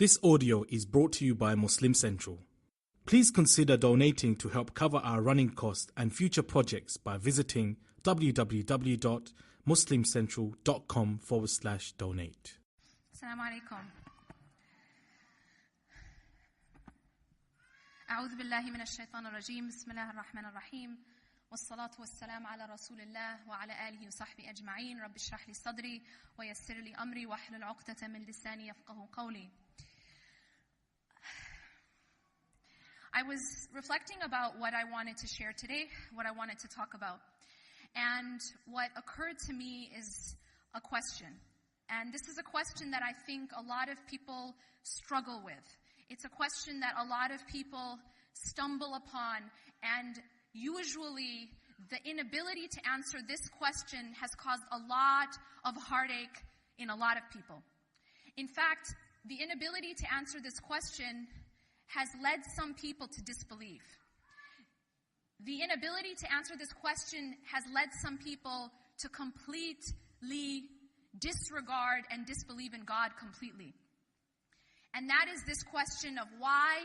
This audio is brought to you by Muslim Central. Please consider donating to help cover our running costs and future projects by visiting www.muslimcentral.com/donate. Assalamu alaikum. أعوذ بالله من الشيطان الرجيم بسم الله الرحمن الرحيم والصلاة والسلام على رسول الله وعلى آله وصحبه أجمعين رب اشرح لي صدري ويسر لي أمري واحلل عقدة من لساني يفقهوا قولي. I was reflecting about what I wanted to share today, what I wanted to talk about. And what occurred to me is a question. And this is a question that I think a lot of people struggle with. It's a question that a lot of people stumble upon. And usually, the inability to answer this question has caused a lot of heartache in a lot of people. In fact, the inability to answer this question has led some people to disbelief. The inability to answer this question has led some people to completely disregard and disbelieve in God completely. And that is this question of why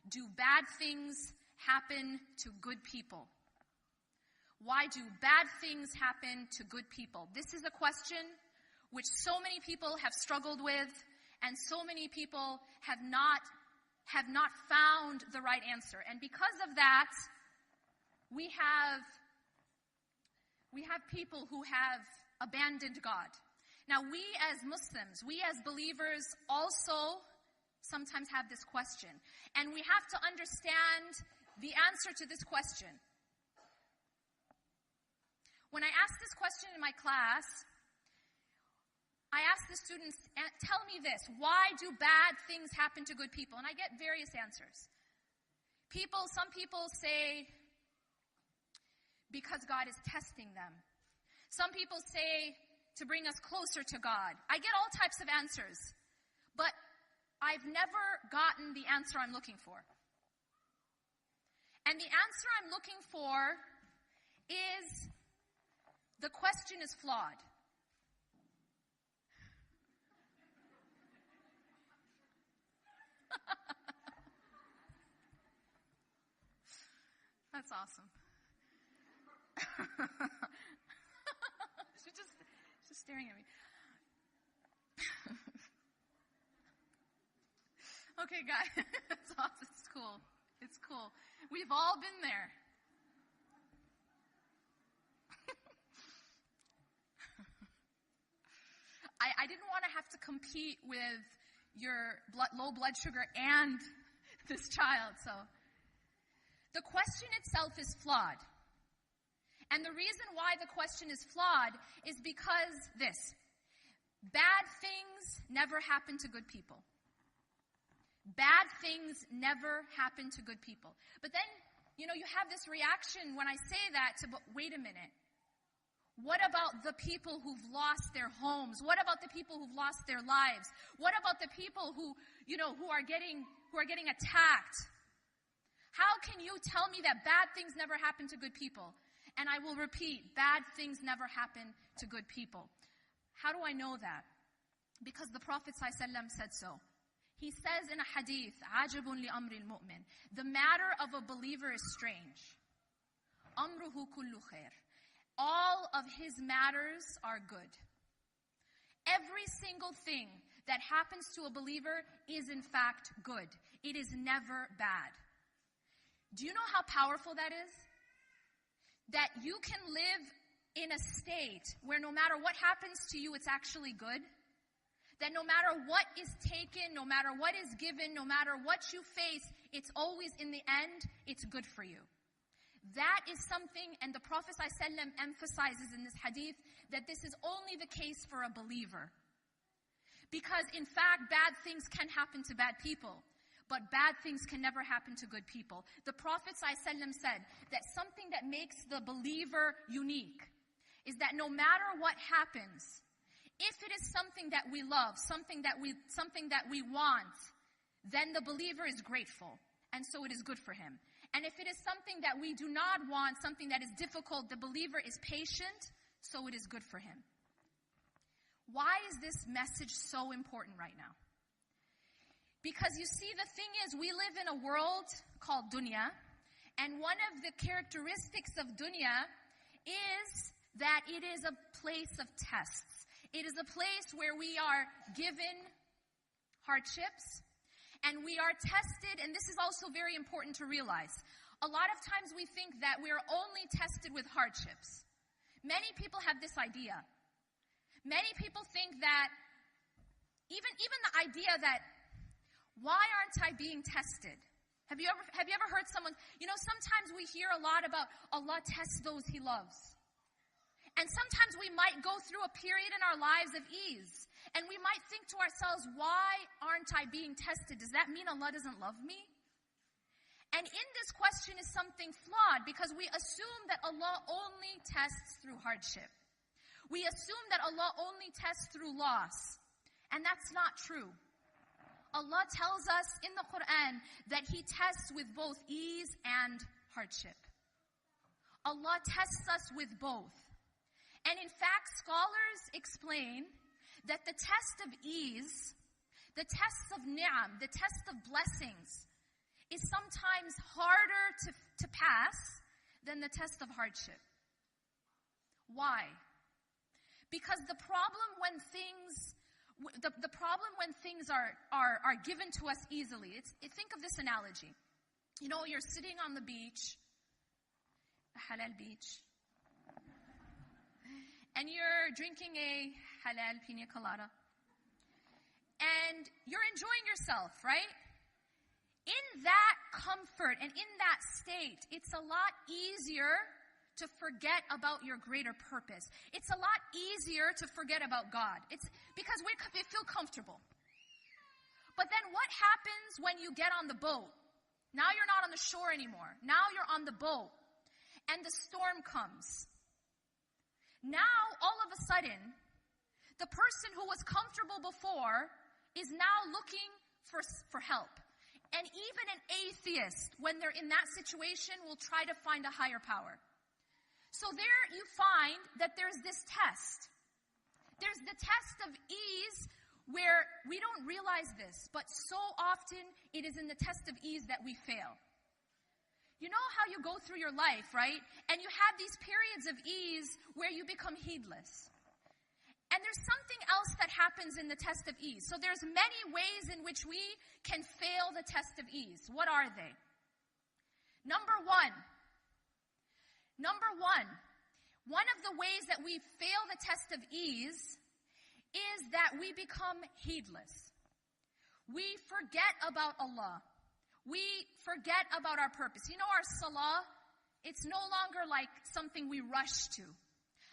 do bad things happen to good people? Why do bad things happen to good people? This is a question which so many people have struggled with, and so many people have not found the right answer. And because of that, we have people who have abandoned God. Now, we as Muslims, we as believers also sometimes have this question. And we have to understand the answer to this question. When I asked this question in my class, I asked the students, tell me this, why do bad things happen to good people? And I get various answers. Some people say, because God is testing them. Some people say, to bring us closer to God. I get all types of answers, but I've never gotten the answer I'm looking for. And the answer I'm looking for is, the question is flawed. That's awesome. She's just staring at me. Okay, guys, it's awesome. It's cool. It's cool. We've all been there. I didn't want to have to compete with your low blood sugar and this child, so. The question itself is flawed. And the reason why the question is flawed is because this. Bad things never happen to good people. Bad things never happen to good people. But then, you have this reaction when I say that to, but wait a minute. What about the people who've lost their homes? What about the people who've lost their lives? What about the people who are getting attacked? How can you tell me that bad things never happen to good people? And I will repeat, bad things never happen to good people. How do I know that? Because the Prophet ﷺ said so. He says in a hadith, عَجَبٌ لِأَمْرِ الْمُؤْمِنِ, the matter of a believer is strange. أَمْرُهُ كُلُّ خَيْرٍ. All of his matters are good. Every single thing that happens to a believer is in fact good. It is never bad. Do you know how powerful that is? That you can live in a state where no matter what happens to you, it's actually good. That no matter what is taken, no matter what is given, no matter what you face, it's always in the end, it's good for you. That is something, and the Prophet ﷺ emphasizes in this hadith, that this is only the case for a believer. Because in fact, bad things can happen to bad people. But bad things can never happen to good people. The Prophet ﷺ said that something that makes the believer unique is that no matter what happens, if it is something that we love, something that we want, then the believer is grateful, and so it is good for him. And if it is something that we do not want, something that is difficult, the believer is patient, so it is good for him. Why is this message so important right now? Because you see, the thing is, we live in a world called dunya, and one of the characteristics of dunya is that it is a place of tests. It is a place where we are given hardships, and we are tested, and this is also very important to realize. A lot of times we think that we're only tested with hardships. Many people have this idea. Many people think that, even the idea that, why aren't I being tested? Have you ever heard someone, sometimes we hear a lot about Allah tests those He loves. And sometimes we might go through a period in our lives of ease. And we might think to ourselves, why aren't I being tested? Does that mean Allah doesn't love me? And in this question is something flawed, because we assume that Allah only tests through hardship. We assume that Allah only tests through loss. And that's not true. Allah tells us in the Quran that He tests with both ease and hardship. Allah tests us with both. And in fact, scholars explain that the test of ease, the test of ni'am, the test of blessings, is sometimes harder to pass than the test of hardship. Why? Because the problem when things are given to us easily, think of this analogy. You're sitting on the beach, a halal beach, and you're drinking a halal pina colada, and you're enjoying yourself, right? In that comfort and in that state, it's a lot easier to forget about your greater purpose. It's a lot easier to forget about God. It's because we feel comfortable. But then what happens when you get on the boat? Now you're not on the shore anymore. Now you're on the boat. And the storm comes. Now, all of a sudden, the person who was comfortable before is now looking for help. And even an atheist, when they're in that situation, will try to find a higher power. So there you find that there's this test. There's the test of ease, where we don't realize this, but so often it is in the test of ease that we fail. You know how you go through your life, right? And you have these periods of ease where you become heedless. And there's something else that happens in the test of ease. So there's many ways in which we can fail the test of ease. What are they? Number one, one of the ways that we fail the test of ease is that we become heedless. We forget about Allah. We forget about our purpose. Our salah, it's no longer like something we rush to.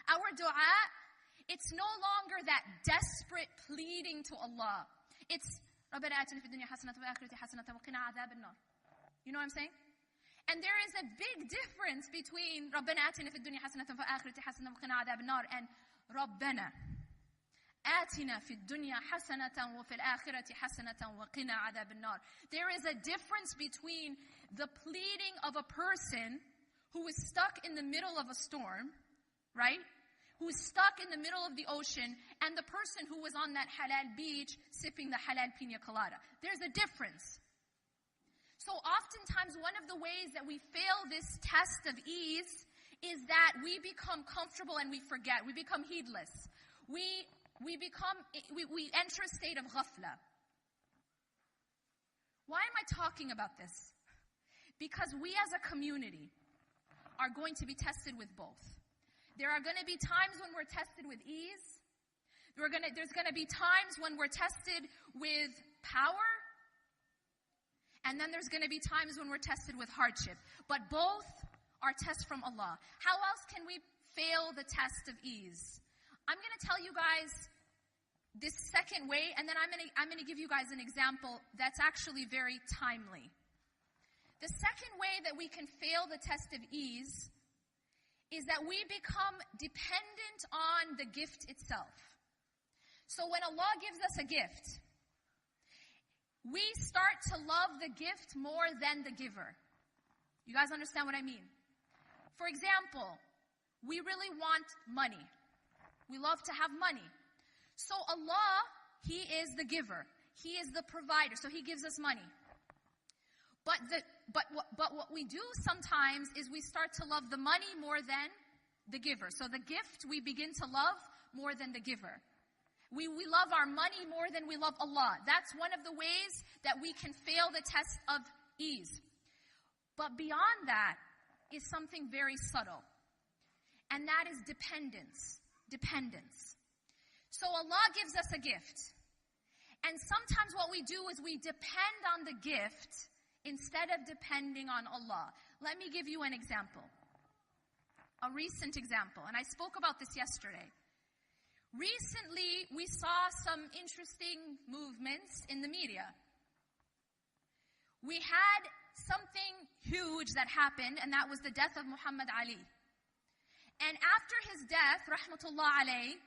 Our dua, it's no longer that desperate pleading to Allah. It's رَبَّنَا آتِنَا فِي الدُّنْيَا حَسَنَةً وَفِي الْآخِرَةِ حَسَنَةً وَقِنَا عَذَابَ النَّارِ. You know what I'm saying? And there is a big difference between رَبَّنَا آتِنَا فِي الدُّنْيا حَسَنَةً وَفِي الْآخِرَةِ حَسَنَةً وَقِنَا عَذَابَ النَّارِ and رَبَّنَا آتِنَا فِي الدُّنْيَا حَسَنَةً وَفِي الْآخِرَةِ حَسَنَةً وَقِنَا عَذَابَ النَّارِ. There is a difference between the pleading of a person who is stuck in the middle of a storm, right? Who is stuck in the middle of the ocean, and the person who was on that halal beach sipping the halal pina colada. There's a difference. So oftentimes one of the ways that we fail this test of ease is that we become comfortable and we forget. We become heedless. We enter a state of ghafla. Why am I talking about this? Because we as a community are going to be tested with both. There are going to be times when we're tested with ease. There's going to be times when we're tested with power. And then there's going to be times when we're tested with hardship. But both are tests from Allah. How else can we fail the test of ease? I'm going to tell you guys this second way, and then I'm going to give you guys an example that's actually very timely. The second way that we can fail the test of ease is that we become dependent on the gift itself. So when Allah gives us a gift, we start to love the gift more than the giver. You guys understand what I mean? For example, we really want money. We love to have money. So Allah, He is the giver. He is the provider, so He gives us money. But what we do sometimes is we start to love the money more than the giver. So the gift we begin to love more than the giver. We love our money more than we love Allah. That's one of the ways that we can fail the test of ease. But beyond that is something very subtle. And that is dependence. Dependence. So Allah gives us a gift. And sometimes what we do is we depend on the gift instead of depending on Allah. Let me give you an example. A recent example. And I spoke about this yesterday. Recently, we saw some interesting movements in the media. We had something huge that happened, and that was the death of Muhammad Ali. And after his death, rahmatullah alayh,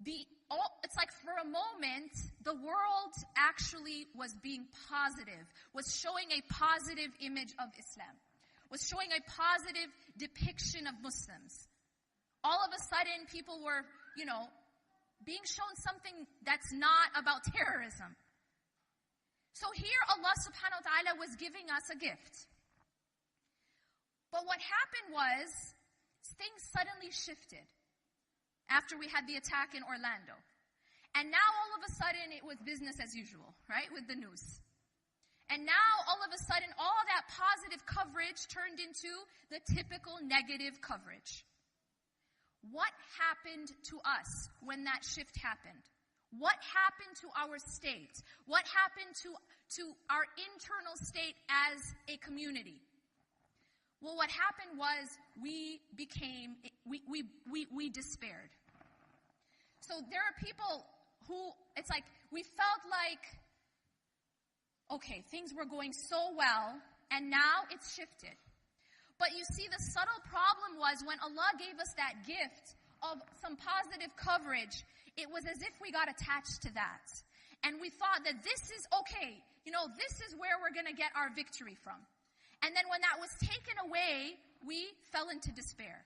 it's like for a moment, the world actually was being positive, was showing a positive image of Islam, was showing a positive depiction of Muslims. All of a sudden, people were, being shown something that's not about terrorism. So here Allah subhanahu wa ta'ala was giving us a gift. But what happened was, things suddenly shifted after we had the attack in Orlando. And now all of a sudden it was business as usual, right, with the news. And now all of a sudden all that positive coverage turned into the typical negative coverage. What happened to us when that shift happened? What happened to our state? What happened to our internal state as a community? Well, what happened was we despaired. So there are people who, it's like, we felt like, okay, things were going so well, and now it's shifted. But you see, the subtle problem was when Allah gave us that gift of some positive coverage, it was as if we got attached to that. And we thought that this is okay. This is where we're going to get our victory from. And then when that was taken away, we fell into despair.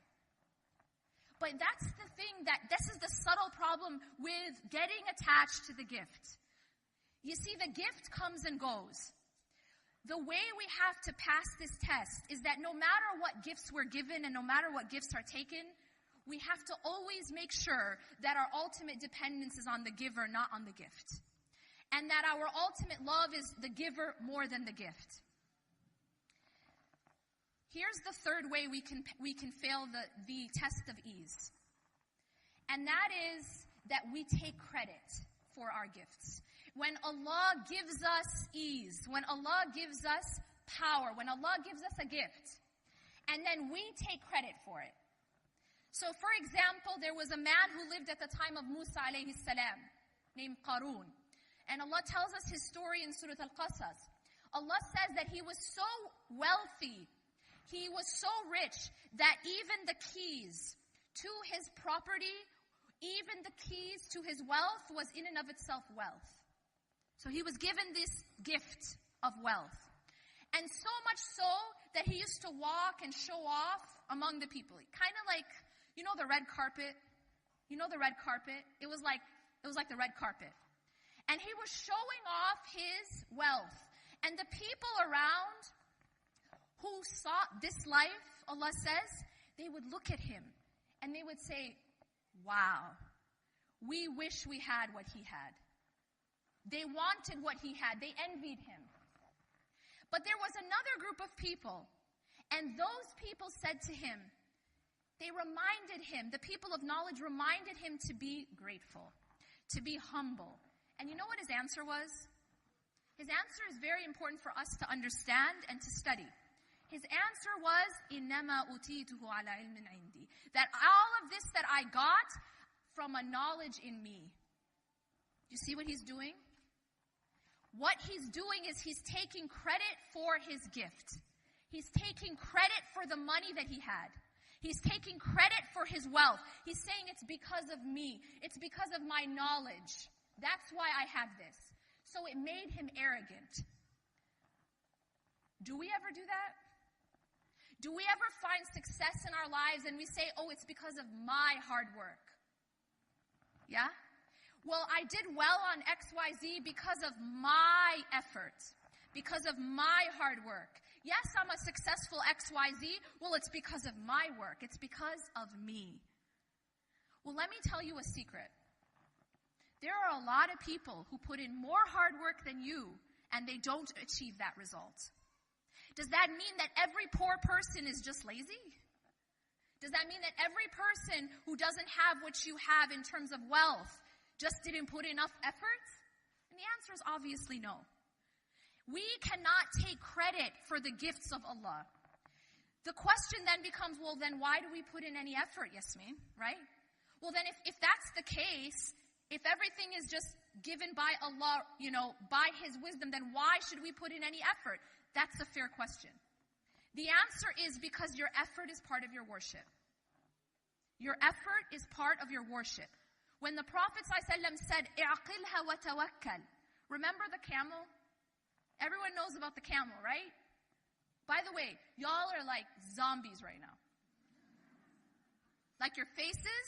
But that's the thing, this is the subtle problem with getting attached to the gift. You see, the gift comes and goes. The way we have to pass this test is that no matter what gifts we're given and no matter what gifts are taken, we have to always make sure that our ultimate dependence is on the giver, not on the gift. And that our ultimate love is the giver more than the gift. Here's the third way we can fail the test of ease. And that is that we take credit for our gifts. When Allah gives us ease, when Allah gives us power, when Allah gives us a gift, and then we take credit for it. So for example, there was a man who lived at the time of Musa alayhi salam, named Qarun. And Allah tells us his story in Surah Al-Qasas. Allah says that he was so wealthy, he was so rich, that even the keys to his property, even the keys to his wealth was in and of itself wealth. So he was given this gift of wealth. And so much so that he used to walk and show off among the people. Kind of like, the red carpet? The red carpet? It was like the red carpet. And he was showing off his wealth. And the people around who sought this life, Allah says, they would look at him and they would say, wow, we wish we had what he had. They wanted what he had. They envied him. But there was another group of people, and those people said to him, they reminded him, the people of knowledge reminded him to be grateful, to be humble. And you know what his answer was? His answer is very important for us to understand and to study. His answer was, إِنَّمَا أُوتِيتُهُ عَلَى عِلْمٍ عِنْدِي. That all of this that I got from a knowledge in me. You see what he's doing? What he's doing is he's taking credit for his gift. He's taking credit for the money that he had. He's taking credit for his wealth. He's saying it's because of me. It's because of my knowledge. That's why I have this. So it made him arrogant. Do we ever do that? Do we ever find success in our lives and we say, oh, it's because of my hard work? Yeah? Well, I did well on XYZ because of my effort, because of my hard work. Yes, I'm a successful XYZ. Well, it's because of my work. It's because of me. Well, let me tell you a secret. There are a lot of people who put in more hard work than you, and they don't achieve that result. Does that mean that every poor person is just lazy? Does that mean that every person who doesn't have what you have in terms of wealth just didn't put enough effort? And the answer is obviously no. We cannot take credit for the gifts of Allah. The question then becomes, well, then why do we put in any effort, Yasmin, right? Well, then if that's the case, if everything is just given by Allah, by His wisdom, then why should we put in any effort? That's a fair question. The answer is because your effort is part of your worship. Your effort is part of your worship. When the Prophet ﷺ said, "I'qilha wa tawakkal," remember the camel? Everyone knows about the camel, right? By the way, y'all are like zombies right now. Like your faces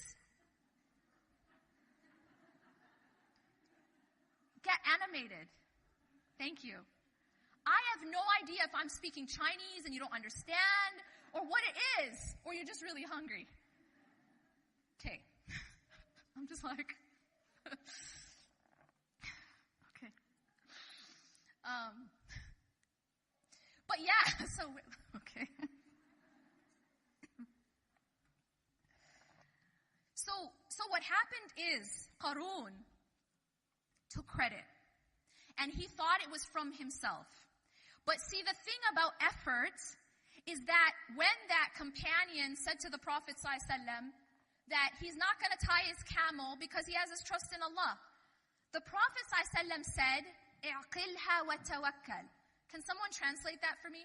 get animated. Thank you. I have no idea if I'm speaking Chinese and you don't understand, or what it is, or you're just really hungry. Okay. I'm just like, okay. But yeah, okay. So what happened is, Qarun took credit, and he thought it was from himself. But see, the thing about effort is that when that companion said to the Prophet ﷺ that he's not going to tie his camel because he has his trust in Allah, the Prophet ﷺ said, "I'qilha wa tawakkal." Can someone translate that for me?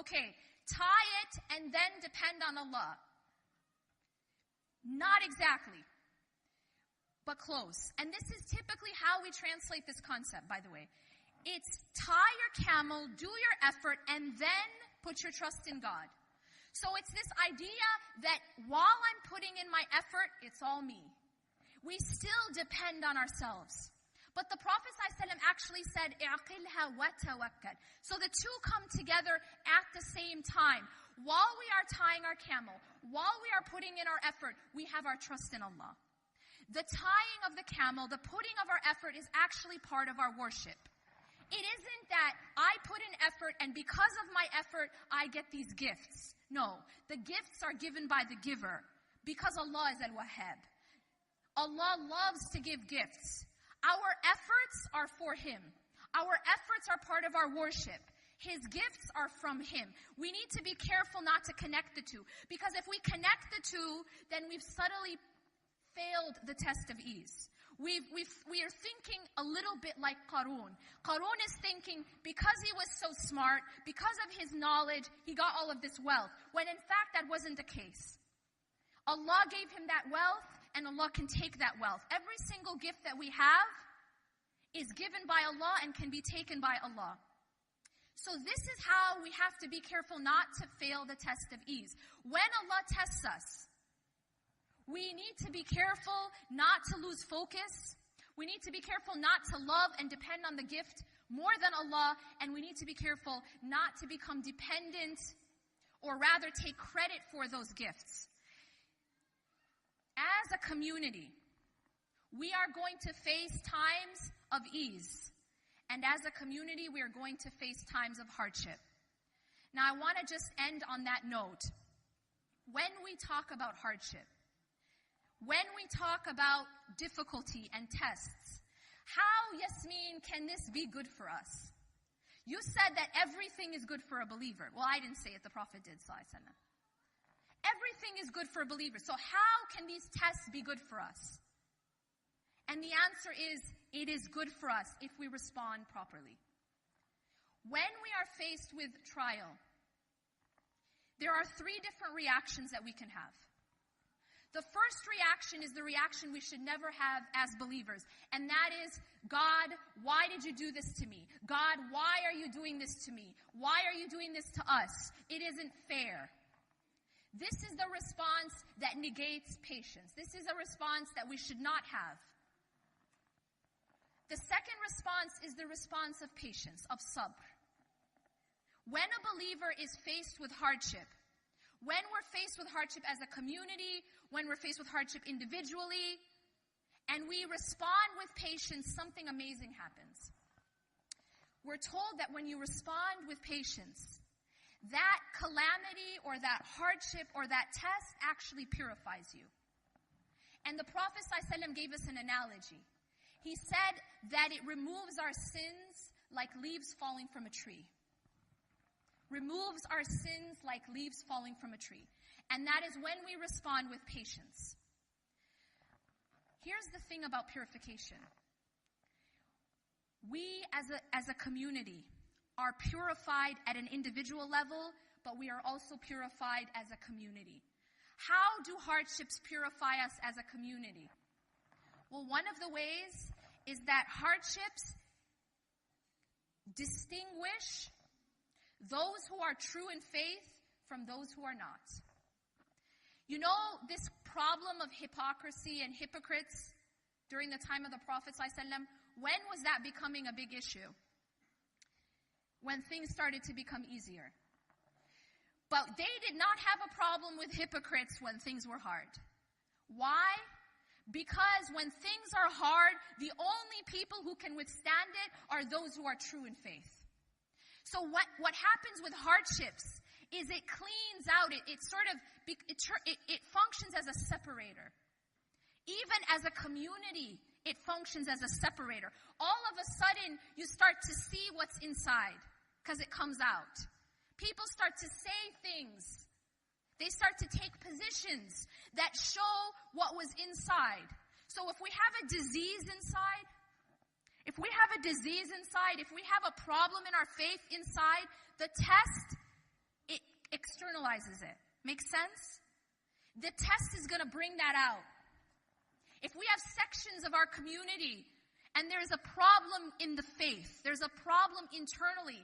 Okay, tie it and then depend on Allah. Not exactly, but close. And this is typically how we translate this concept, by the way. It's tie your camel, do your effort, and then put your trust in God. So it's this idea that while I'm putting in my effort, it's all me. We still depend on ourselves. But the Prophet ﷺ actually said, "I'qilha wa tawakkal." So the two come together at the same time. While we are tying our camel, while we are putting in our effort, we have our trust in Allah. The tying of the camel, the putting of our effort is actually part of our worship. It isn't that I put in effort and because of my effort, I get these gifts. No, the gifts are given by the giver because Allah is Al-Wahhab. Allah loves to give gifts. Our efforts are for Him. Our efforts are part of our worship. His gifts are from Him. We need to be careful not to connect the two. Because if we connect the two, then we've subtly failed the test of ease. We are thinking a little bit like Qarun. Qarun is thinking because he was so smart, because of his knowledge, he got all of this wealth. When in fact that wasn't the case. Allah gave him that wealth, and Allah can take that wealth. Every single gift that we have is given by Allah and can be taken by Allah. So this is how we have to be careful not to fail the test of ease. When Allah tests us, we need to be careful not to lose focus. We need to be careful not to love and depend on the gift more than Allah. And we need to be careful not to become dependent or rather take credit for those gifts. As a community, we are going to face times of ease. And as a community, we are going to face times of hardship. Now, I want to just end on that note. When we talk about hardship, when we talk about difficulty and tests, how, Yasmin, can this be good for us? You said that everything is good for a believer. Well, I didn't say it, the Prophet did, sallallahu alaihi wasallam. Everything is good for a believer. So how can these tests be good for us? And the answer is, it is good for us if we respond properly. When we are faced with trial, there are 3 different reactions that we can have. The first reaction is the reaction we should never have as believers. And that is, God, why did you do this to me? God, why are you doing this to me? Why are you doing this to us? It isn't fair. This is the response that negates patience. This is a response that we should not have. The second response is the response of patience, of sabr. When a believer is faced with hardship, when we're faced with hardship as a community, when we're faced with hardship individually, and we respond with patience, something amazing happens. We're told that when you respond with patience, that calamity or that hardship or that test actually purifies you. And the Prophet ﷺ gave us an analogy. He said that it removes our sins like leaves falling from a tree. Removes our sins like leaves falling from a tree. And that is when we respond with patience. Here's the thing about purification. We as a community are purified at an individual level, but we are also purified as a community. How do hardships purify us as a community? Well, one of the ways is that hardships distinguish those who are true in faith from those who are not. You know this problem of hypocrisy and hypocrites during the time of the Prophet ﷺ? When was that becoming a big issue? When things started to become easier. But they did not have a problem with hypocrites when things were hard. Why? Because when things are hard, the only people who can withstand it are those who are true in faith. So what happens with hardships is it cleans out, it functions as a separator. Even as a community, it functions as a separator. All of a sudden, you start to see what's inside because it comes out. People start to say things. They start to take positions that show what was inside. So if we have a disease inside, if we have a problem in our faith inside, the test, it externalizes it. Make sense? The test is going to bring that out. If we have sections of our community and there's a problem in the faith, there's a problem internally,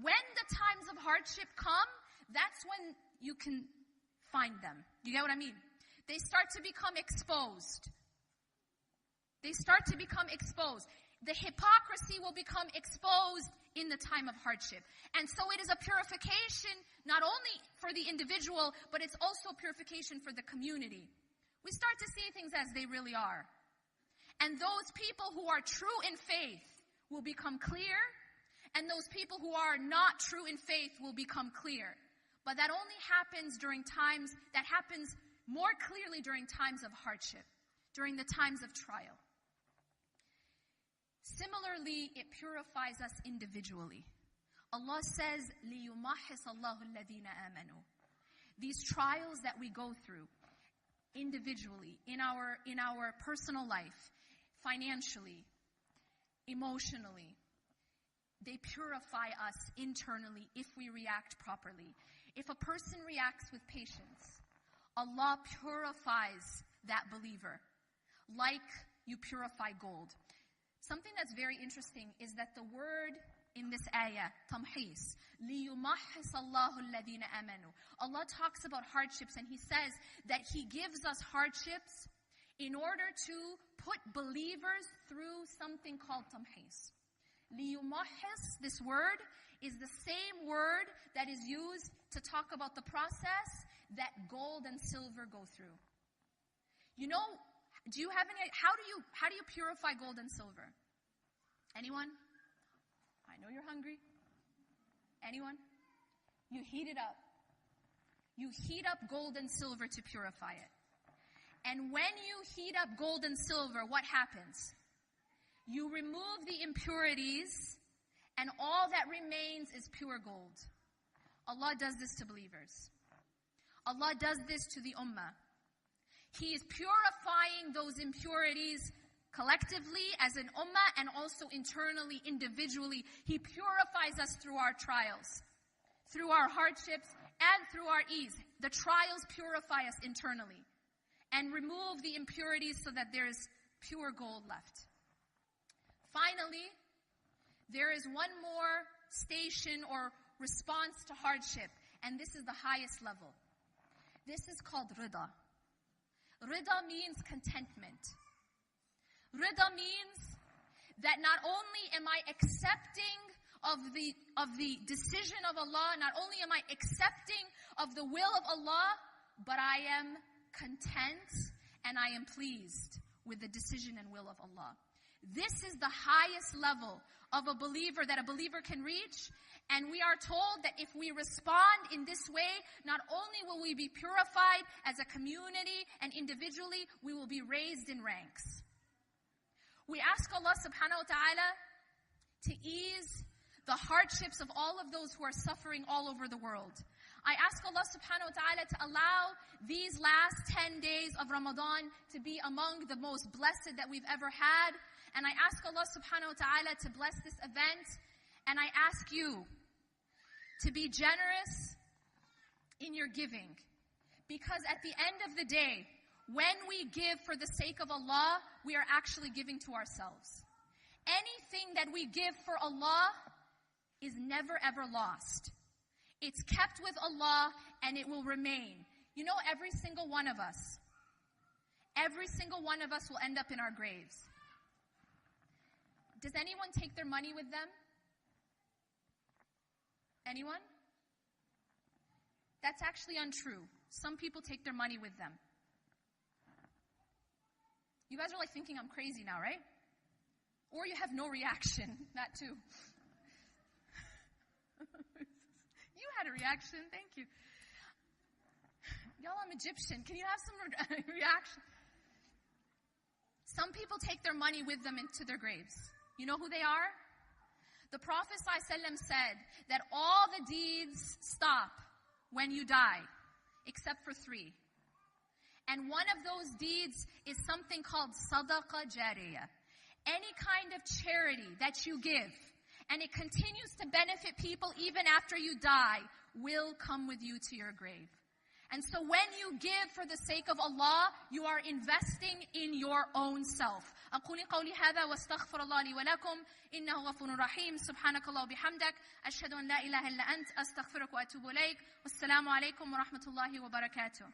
when the times of hardship come, that's when you can find them. You get what I mean? They start to become exposed. The hypocrisy will become exposed in the time of hardship. And so it is a purification not only for the individual, but it's also purification for the community. We start to see things as they really are. And those people who are true in faith will become clear, and those people who are not true in faith will become clear. But that only happens happens more clearly during times of hardship, during the times of trial. Similarly, it purifies us individually. Allah says, لِيُمَحِّصَ اللَّهُ الَّذِينَ آمَنُوا. These trials that we go through individually, in our personal life, financially, emotionally, they purify us internally if we react properly. If a person reacts with patience, Allah purifies that believer like you purify gold. Something that's very interesting is that the word in this ayah, tamhis, لِيُمَحِّصَ اللَّهُ الَّذِينَ آمَنُوا. Allah talks about hardships and He says that He gives us hardships in order to put believers through something called tamhis. Liyumahis, this word, is the same word that is used to talk about the process that gold and silver go through. You know, do you have any, how do you purify gold and silver? Anyone? I know you're hungry. Anyone? You heat it up. You heat up gold and silver to purify it. And when you heat up gold and silver, what happens? You remove the impurities, and all that remains is pure gold. Allah does this to believers. Allah does this to the ummah. He is purifying those impurities collectively as an ummah and also internally, individually. He purifies us through our trials, through our hardships, and through our ease. The trials purify us internally and remove the impurities so that there is pure gold left. Finally, there is one more station or response to hardship, and this is the highest level. This is called rida. Rida means contentment. Rida means that not only am I accepting of the decision of Allah, not only am I accepting of the will of Allah, but I am content and I am pleased with the decision and will of Allah. This is the highest level of a believer that a believer can reach. And we are told that if we respond in this way, not only will we be purified as a community and individually, we will be raised in ranks. We ask Allah subhanahu wa ta'ala to ease the hardships of all of those who are suffering all over the world. I ask Allah subhanahu wa ta'ala to allow these last 10 days of Ramadan to be among the most blessed that we've ever had. And I ask Allah subhanahu wa ta'ala to bless this event. And I ask you to be generous in your giving. Because at the end of the day, when we give for the sake of Allah, we are actually giving to ourselves. Anything that we give for Allah is never ever lost. It's kept with Allah and it will remain. You know, every single one of us will end up in our graves. Does anyone take their money with them? Anyone? That's actually untrue. Some people take their money with them. You guys are like thinking I'm crazy now, right? Or you have no reaction. That too. You had a reaction. Thank you. Y'all, I'm Egyptian. Can you have some reaction? Some people take their money with them into their graves. You know who they are? The Prophet ﷺ said that all the deeds stop when you die, except for 3. And one of those deeds is something called sadaqah jariyah. Any kind of charity that you give, and it continues to benefit people even after you die, will come with you to your grave. And so when you give for the sake of Allah, you are investing in your own self. أقول قولي هذا واستغفر الله لي ولكم إنه غفور رحيم سبحانك الله وبحمدك أشهد أن لا إله إلا أنت أستغفرك وأتوب إليك والسلام عليكم ورحمة الله وبركاته.